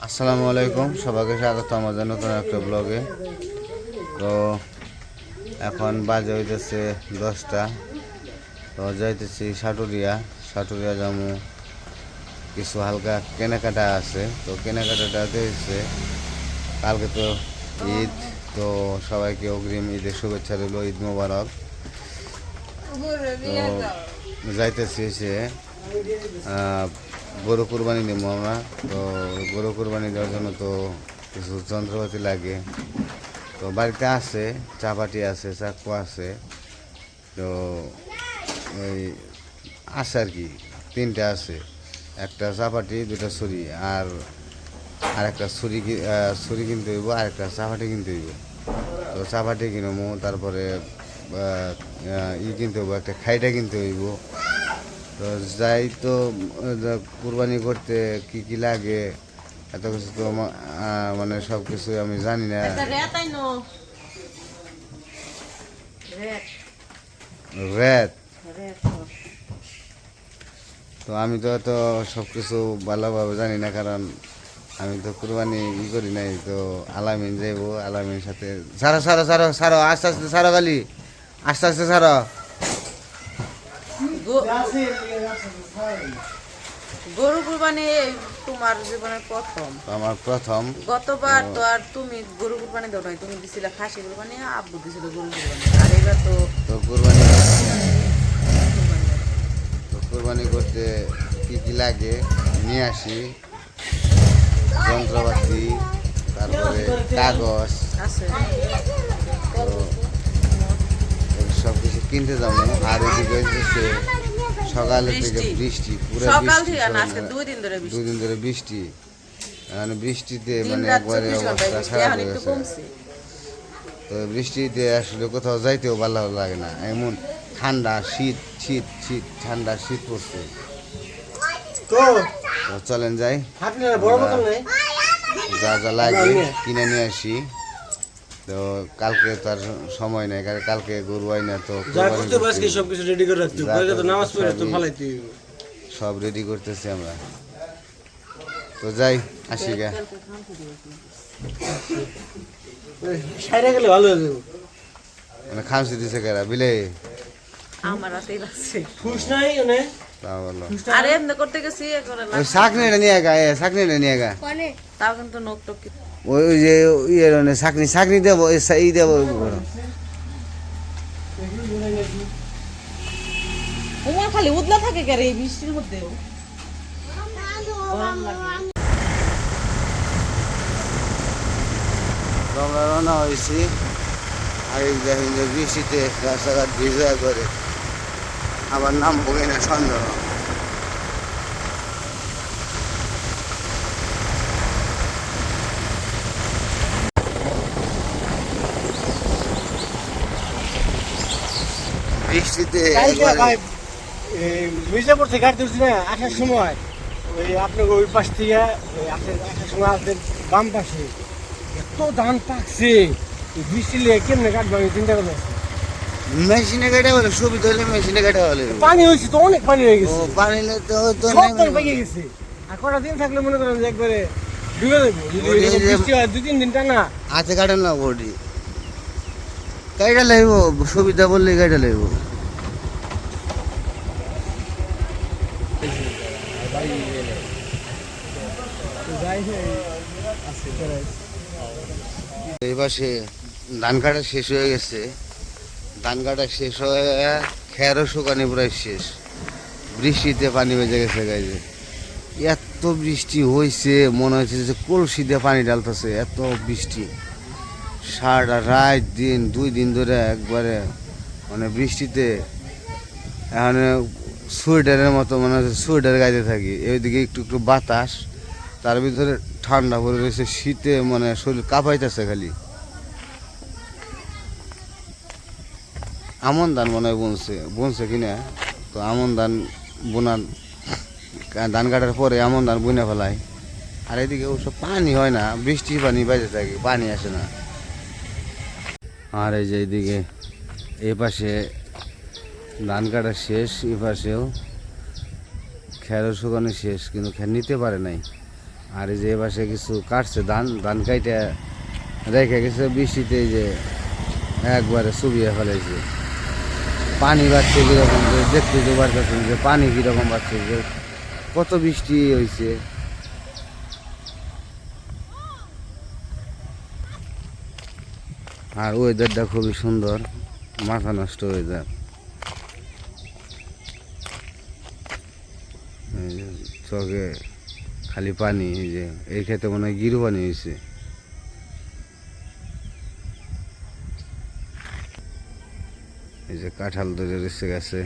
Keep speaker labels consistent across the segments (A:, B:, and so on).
A: আসসালামু আলাইকুম, সবাইকে স্বাগত আমাদের নতুন একটা ব্লগে। তো এখন বাজে হইতেছে 10টা। তো যাইতেছি সাটুরিয়া যাবো, কিছু হালকা কেনাকাটা আছে। তো কেনাকাটাটা হচ্ছে কালকে তো ঈদ, তো সবাইকে অগ্রিম ঈদের শুভেচ্ছা রইল, ঈদ মোবারক। তো যাইতেছি সে গরু কুরবানি দেবো আমরা। তো গরু কুরবানি দেওয়ার জন্য তো কিছু যন্ত্রপাতি লাগে। তো বাড়িতে আছে, চাপাটি আছে, চাকু আছে। তো ওই আছে আর কি, 3টে আছে, একটা চাপাটি, 2টা ছুরি, আর একটা ছুরি কিনতে হইব, আর একটা চাপাটি কিনতে হইব। তো চাপাটি কিনবো, তারপরে কিনতে হইব, একটা খাইটা কিনতে হইব। তো যাই তো কুরবানি করতে কি কি লাগে এত কিছু তো মানে সব কিছু আমি জানি না। রেট তো আমি তো এত সব কিছু ভালোভাবে জানি না, কারণ আমি তো কুরবানি করি নাই। তো আলামিন যাইব, আলামিনের সাথে সারো সারো সারো সারো আস্তে আস্তে সারো, খালি আস্তে আস্তে সারো।
B: গরু কুরবানি তোমার জীবনের প্রথম?
A: আমার প্রথম।
B: গতবার তো আর তুমি গরু কুরবানি দাও নাই, তুমি দিছিলে খাসি কুরবানি, আব্বু দিছিল গরু কুরবানি। আর এবার তো
A: কুরবানি করতে কি কি লাগে নিয়ে আসি, যন্ত্রপাতি, তারপরে কাগজ
B: আছে।
A: তো সব কিছু কিনতে যাবো। আর এদিকে হচ্ছে সকালে থেকে বৃষ্টি, পুরো
B: সকাল থেকে না, আজকে 2 দিন ধরে বৃষ্টি।
A: 2 দিন ধরে বৃষ্টি, মানে বৃষ্টিতে
B: দিন
A: মানে
B: রাত
A: একবারে
B: 24 ঘন্টা
A: অবস্থা
B: বৃষ্টি,
A: খারাপ
B: এখন
A: হয়ে
B: একটু
A: গেছে।
B: কমছে।
A: তো বৃষ্টিতে আসলে কোথাও যাইতেও ভালো লাগে না, এমন ঠান্ডা শীত শীত শীত ঠান্ডা শীত পড়ছে। তো চলেন যাই, যা যা লাগে কিনে নিয়ে আসি। তো কালকে তার সময় নেই, কালকে গরু হয় না। তো সব রেডি করতেছি আমরা। তো যাই, আসি গা। মানে খামসি দিছে কেরা বিলে
B: আমার হাতেই লাগছে।
A: তা বলো,
B: আরে এমনি করতে গেছি এখন
A: ওই শাকনিটা নিয়ে গা, শাকনিটা নিয়ে গা।
B: তাও কিন্তু নখ টক
A: ওই ওই যে ইয়ে শাকনি দেবো, ই দেবো।
B: তোমার খালি উদলা থাকে কেন এই বৃষ্টির মধ্যেও? গরম লাগে।
A: তো আমরা রওনা হয়েছি। আর এই দেখেন যে বৃষ্টিতে রাস্তাঘাট ভিজা করে, আবার নামবো কিনা সন্দেহ। বৃষ্টিতে
C: মির্জাপুর থেকে গাড়ি তুলছি না, আসার সময় ওই আপনার ওই পাশ থেকে আসার সময় আসবেন বাম পাশে এত ধান পাকছে, বৃষ্টি লেগে কেমনে কাটবো আমি চিন্তা করে আছি।
A: মেশিনে কেটে হলে সুবিধা হলে মেশিনে কেটে হলে
C: পানি হয়েছে তো, অনেক পানি হয়ে গেছে,
A: পানি তো
C: সব ধান পেকে গেছে। আর কটা দিন থাকলে মনে করেন যে একবারে ডুবে দেবো, যদি এরকম বৃষ্টি হয় 2-3 দিন টানা।
A: হাতে কাটেন না বডি গাড়িটা লাগব, সুবিধা বললে গাড়িটা লাগব। এই পাশে ধান কাটা শেষ হয়ে গেছে, ধান কাটা শেষ হয়ে খেরও শুকানি প্রায় শেষ। বৃষ্টিতে পানি বেজে গেছে গাইছে, এত বৃষ্টি হয়েছে মনে হচ্ছে যে কলসি দিয়ে পানি ঢালতেছে, এত বৃষ্টি। সারা রাত দিন 2 দিন ধরে একবারে মানে বৃষ্টিতে এখানে সোয়েটারের মতো মনে হচ্ছে সোয়েটার গাইতে থাকি। এইদিকে একটু একটু বাতাস, তার ভিতরে ঠান্ডা পড়ে রয়েছে, শীতে মানে শরীর কাঁপাইতেছে খালি। আমন ধান মনে হয় বুনছে কিনা। তো আমন ধান বোনার, ধান কাটার পরে আমন ধান বুনে ফেলায়। আর এদিকে ওসব পানি হয় না, বৃষ্টির পানি বাইরে থাকে, পানি আসে না। আর এই যে এইদিকে এই পাশে ধান কাটা শেষ, এই পাশেও খেরও শুকানো শেষ, কিন্তু খের নিতে পারে নাই। আর এই যে এ পাশে কিছু কাটছে ধান ধান কাইটে রেখে গেছে বৃষ্টিতে, এই যে একবারে চুবিয়ে ফেলেছে। পানি বাড়ছে কীরকম, যে দেখতে তো পারতেছেন যে পানি কীরকম বাড়ছে, যে কত বৃষ্টি হয়েছে। আর ওয়েদারটা খুবই সুন্দর, মাথা নষ্ট ওয়েদার। চোখে খালি পানি, এই যে এই ক্ষেত্রে মনে হয় গিরু পানি হয়েছে। এই যে কাঁঠাল ধরে এসে গেছে।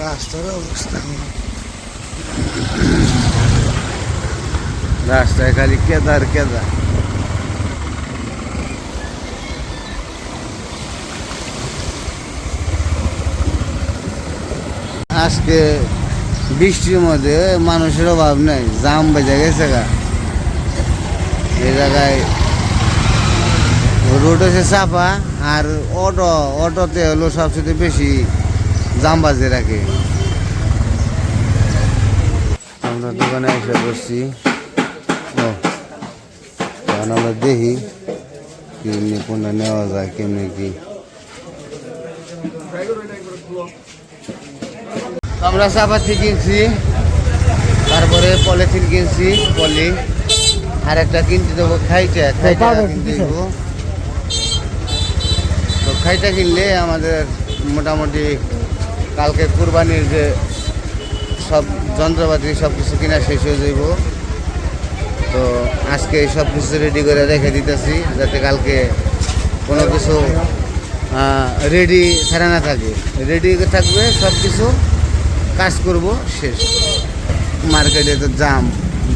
A: রাস্তার অবস্থা, রাস্তায় খালি কেদার কেদার। আজকে বৃষ্টির মধ্যে মানুষের অভাব নেই, জাম বেজে গেছে গা। এই জায়গায় রোড হচ্ছে চাপা, আর অটোতে হলো সবচেয়ে বেশি জাম বাজে রাখে। আমরা দোকানে এসে বসছি, তখন আমরা দেখি কেমনি কোনটা নেওয়া যায়, কেমনি কি। আমরা চাপাতি কিনছি, তারপরে পলিথিন কিনছি, পলি আর একটা কিনতে দেবো খাইটা কিনতে দেবো। তো খাইটা কিনলে আমাদের মোটামুটি কালকে কুরবানির যে সব যন্ত্রপাতি সব কিছু কিনা শেষ হয়ে যাইব। তো আজকে সব কিছু রেডি করে রেখে দিতেছি, যাতে কালকে কোনো কিছু রেডি ছাড়া না থাকে, রেডি থাকবে সব কিছু, কাজ করব শেষ। মার্কেটে তো জাম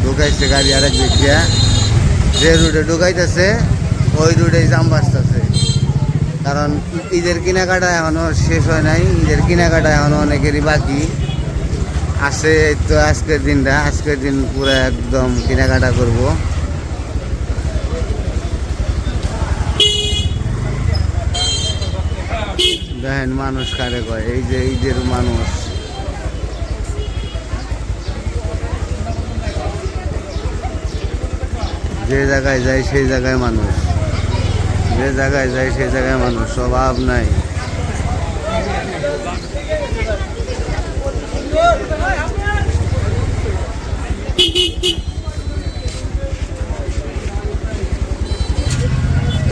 A: ঢুকাইছে গাড়ি, আরেক দিক দিয়া যে রুটে ঢুকাইতেছে ওই রুটেই জাম বাঁচতেছে। কারণ ঈদের কেনাকাটা এখনও শেষ হয় নাই, ঈদের কেনাকাটা এখনও অনেকেরই বাকি আছে। তো আজকের দিন পুরো একদম কেনাকাটা করব। দেখেন মানুষ কারে কয়, এই যে ঈদের মানুষ। যে জায়গায় যায় সেই জায়গায় মানুষ, যে জায়গায় যায় সেই জায়গায় মানুষ, অভাব নাই।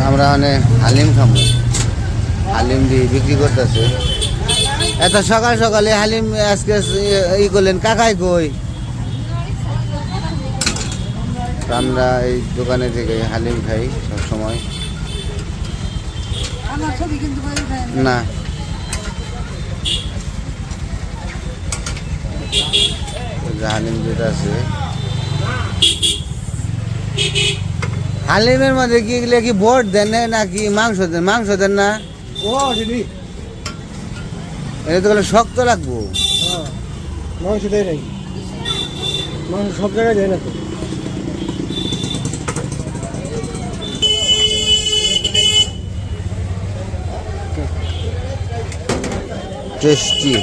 A: আমরা মানে হালিম খাবো, হালিম দিয়ে বিক্রি করতেছে। এত সকাল সকালে হালিম আজকে ই করলেন, কাকাই কই? আমরা এই দোকানে থেকে হালিম খাই সবসময়। না হালিম যেটা আছে, হালিমের মধ্যে কি এগুলো কি বোট দেন নাকি মাংস দেন? মাংস দেন না? এটা তো গেলে শক্ত লাগবো।
C: মাংস দেয় নাই, মাংস সব জায়গায় দেয় না তো।
A: টেস্টি।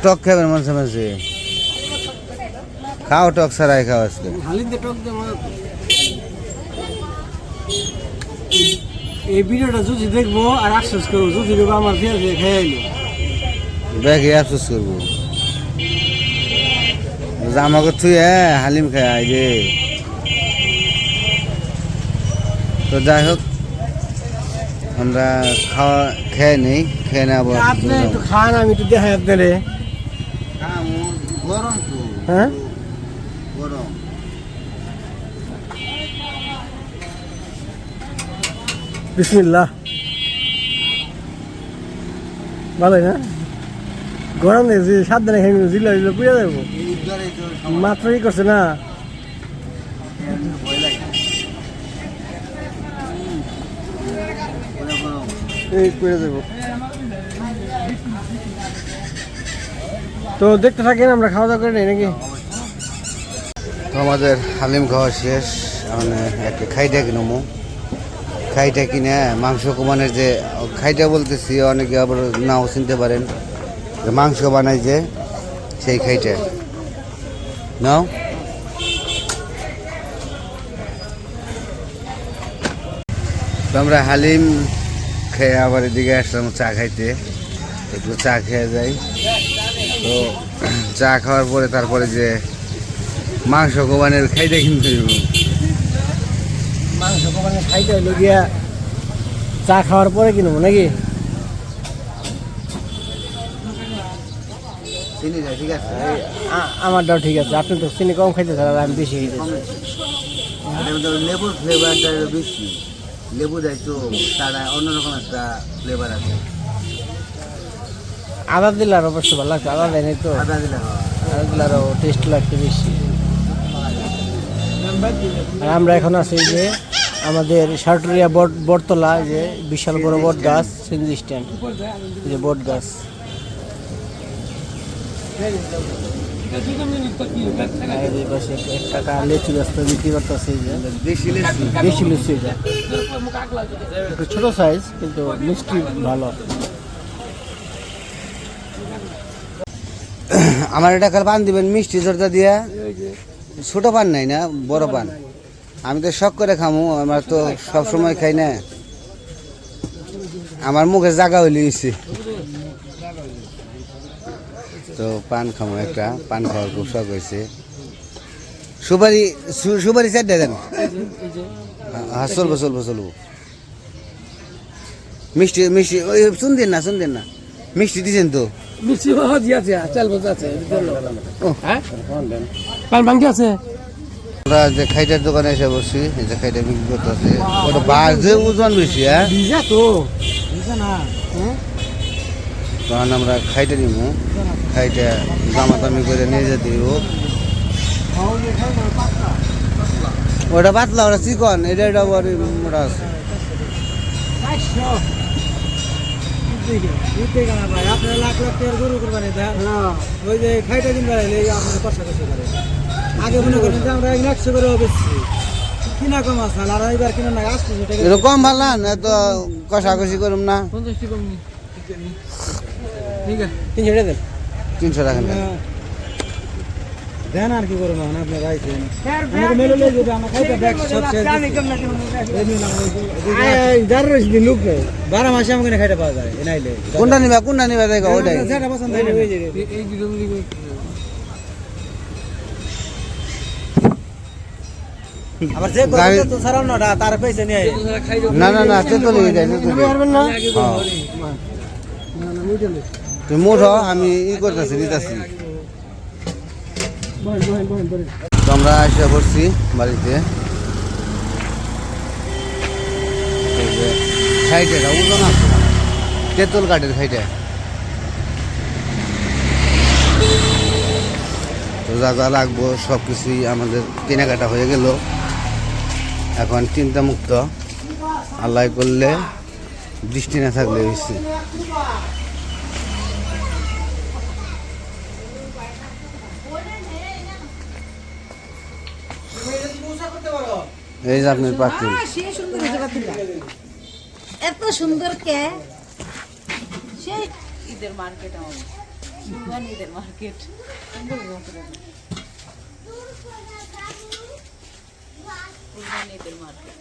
A: টক খাবেন মাঝে মাঝে? খাও, টক ছাড়াই খাও আজকে।
C: এই ভিডিওটা যদি দেখবো আর আফসোস করবো, যদি দেখবো আমার ফের খেয়ে এলো,
A: দেখে আফসোস করবো। আমাকে তুই হালিম খাই যে। তো যাই হোক, আমরা খাওয়া খেয়ে নেই, খেয়ে নেবো।
C: আপনি একটু খান, আমি একটু দেখাই আপনারে।
A: গরম তো,
C: হ্যাঁ
A: গরম।
C: বিসমিল্লাহ। ভালোই না? গরম দেখছি, সাবধানে খেয়ে জিলা পুড়ে যাবো। মাত্রই করছে না এই করে দেব তো দেখতে থাকেন আমরা খাওয়া দাওয়া করে নেই নাকি
A: তো আমাদের হালিম খাওয়া শেষ মানে একটা খাইটা কিনবো খাইটা কিনে মাংস কমানোর যে খাইটা বলতেছি অনেকে আবার নাও চিনতে পারেন যে মাংস বানাই যে সেই খাইটা নাও তো আমরা হালিম খেয়ে আবার এদিকে আসলাম চা খাইতে একটু চা খেয়ে যাই তো চা খাওয়ার পরে তারপরে যে মাংস কোরবানির খাইতে কিনতে হইব।
C: মাংস কোরবানি খাইতে হইলো গিয়া চা খাওয়ার পরে কিনবো নাকি
A: চিনি যায় ঠিক আছে
C: আমারটাও ঠিক আছে আপনি তো চিনি কম খাইতে চান আমি বেশি খাইতেছি
A: লেবুর ফ্লেভারটা বেশি লেবু দেয় তো তারা অন্যরকম একটা ফ্লেভার আছে
C: আদা দিলে আর অবশ্য ভালো লাগছে আদা দেয় নাই তো
A: আদা দিলে হয়।
C: আদা দিলে আরও টেস্ট লাগছে বেশি আর আমরা এখন আছি যে আমাদের সাটুরিয়া বটতলা যে বিশাল বড় বট গাছ সিএনজি স্ট্যান্ড যে বট গাছ আর এই পাশে এক টাকা লেচু গাছ তো বিক্রি করতেছে যে
A: দেশি লেচু
C: দেশি লিচু এটা একটু ছোট সাইজ কিন্তু মিষ্টি ভালো
A: আমার এটা কাল পান দিবেন মিষ্টি জর্দা দিয়া ছোট পান নাই না বড় পান আমি তো শখ করে খামু আমার তো সব সময় খাই না আমার মুখে জায়গা হইলে গেছে তো পান খামো একটা পান খাওয়ার খুব শখ হয়েছে সুপারি চারটে দেন হ্যাঁ চলবো চলবো চলবো মিষ্টি মিষ্টি ওই শুনতেন না মিষ্টি দিছেন তো
C: মিষ্টি দিয়েছে চাল আছে পান ভাঙ্গি আছে
A: আমরা যে খাইটার দোকানে এসে বসছি এই যে খাইটা বিক্রি করতেছে ওটা বাজে ওজন বেশি হ্যাঁ
C: ভিজা তো ভিজা না
A: তখন আমরা খাইটা নিব খাইটা দামাদামি করে নিয়ে যেতে দিব ওটা পাতলা ওটা চিকন এটা এটা মোটা আছে
C: আপনার লাখ লাখ টাকার গরু কোরবানি দেন ওই যে খাইটা দিন বেড়াইলে আপনার কষাকষি করে আগে মনে করেন যে আমরা 100 করে বেচছি কিনা কম আছে আর এবার কিনা না 800 টাকা
A: এরকম ভালো না তো কষাকষি করুম না
C: 50 টাকা ঠিক আছে 300 টাকা দেন
A: 300 টাকা নেন।
C: দেন আর কি করবো আপনার আইছেন আমাকে মেলে লয়ে যাবে আমার খাইটা ব্যাগ সব শেষ দিন লোক 12 মাসে আমাকে খাইটা পাওয়া যায় এনাইলে
A: কোনটা নিবা দেখো ওটাই
C: যেটা পছন্দ হয় হয়ে যাবে এই দুটো আবার যে
A: গাড়ি-
C: তো সারাও না তার পয়সা নিয়ে
A: না তেতুলি যাই তেতুলি
C: পারবেন না
A: তুমি মুঠো আমি করতেছি দিতেছি তো আমরা এসে পড়ছি বাড়িতে এই যে খাইটে ওজন আছে তেঁতুল কাঠের খাইটে তো যা যা লাগবো সব কিছুই আমাদের কেনাকাটা হয়ে গেল এখন চিন্তা মুক্ত আল্লাহ করলে বৃষ্টি না থাকলে হয়েছে এই যে আপনার পাতিল
B: সে সুন্দর হয়েছে পাতিলটা। এত সুন্দর কে সেই ঈদের মার্কেট আমাদের ঈদের মার্কেট ঈদের মার্কেট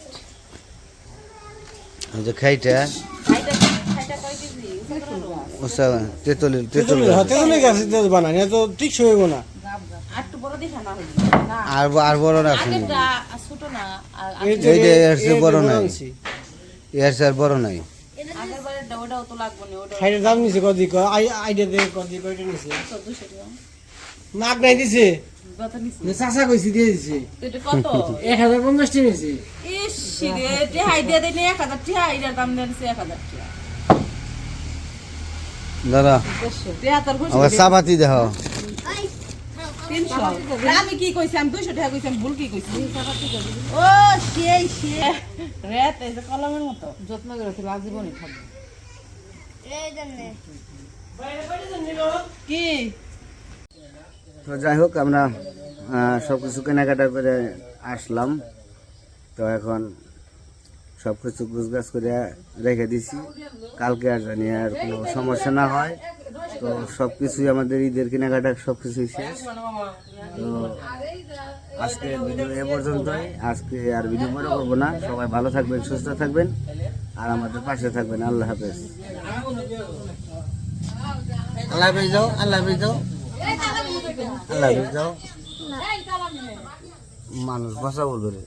A: এই যে খাইটা
B: খাইটা কয় কেজি
A: ওসা তেঁতুল
C: বানানি তো ঠিক হইব না
B: আর একটু বড় দেখা না হইলো না
A: আর বড় রাখুন
B: আগেরটা ছোট না আর
A: এই যে এর চেয়ে বড় নাই এর চেয়ে আর বড় নাই
B: আগের বারের ওটাও তো লাগবে না ওটা
C: খাইটার দাম নিছে কদি আইডিয়া দিয়ে কদি কয়টা নিছে
B: 200 টাকা
C: নাক নাই দিছে
B: কত নিছি
C: চাচা কইছি দিয়ে দিছে
B: তো এটা কত
C: 1050 টি নিছে
B: ইস রে তে হাইডিয়া দেনে 1000 টাকা এটার দাম দেনছে 1000 টাকা
A: দাদা
B: 200 তে হাতার খুশি
A: আমার চাপাতি দেহ
B: 300 আমি কি কইছি আমি 200 টাকা কইছি আমি ভুল কি কইছি ও সেই রেত এই যে কলমের মতো যত্ন করে তুই আজীবনই থাকবে এই জন্য কি
A: তো যাই হোক আমরা সব কিছু কেনাকাটা করে আসলাম। তো এখন সব কিছু গুছগাছ করে রেখে দিছি, কালকে আর জানি আর কোনো সমস্যা না হয়। তো সব কিছুই আমাদের ঈদের কেনাকাটা সব কিছুই শেষ। তো আজকে ভিডিও এ পর্যন্তই, আজকে আর ভিডিও বড় করবো না। সবাই ভালো থাকবেন, সুস্থ থাকবেন, আর আমাদের পাশে থাকবেন। আল্লাহ হাফেজ। আল্লাহ হাফেজ যাও, আল্লাহ হাফেজ যাও, আল্লাহ হাফেজ যাও। মানুষ ভাষা বলবে রে।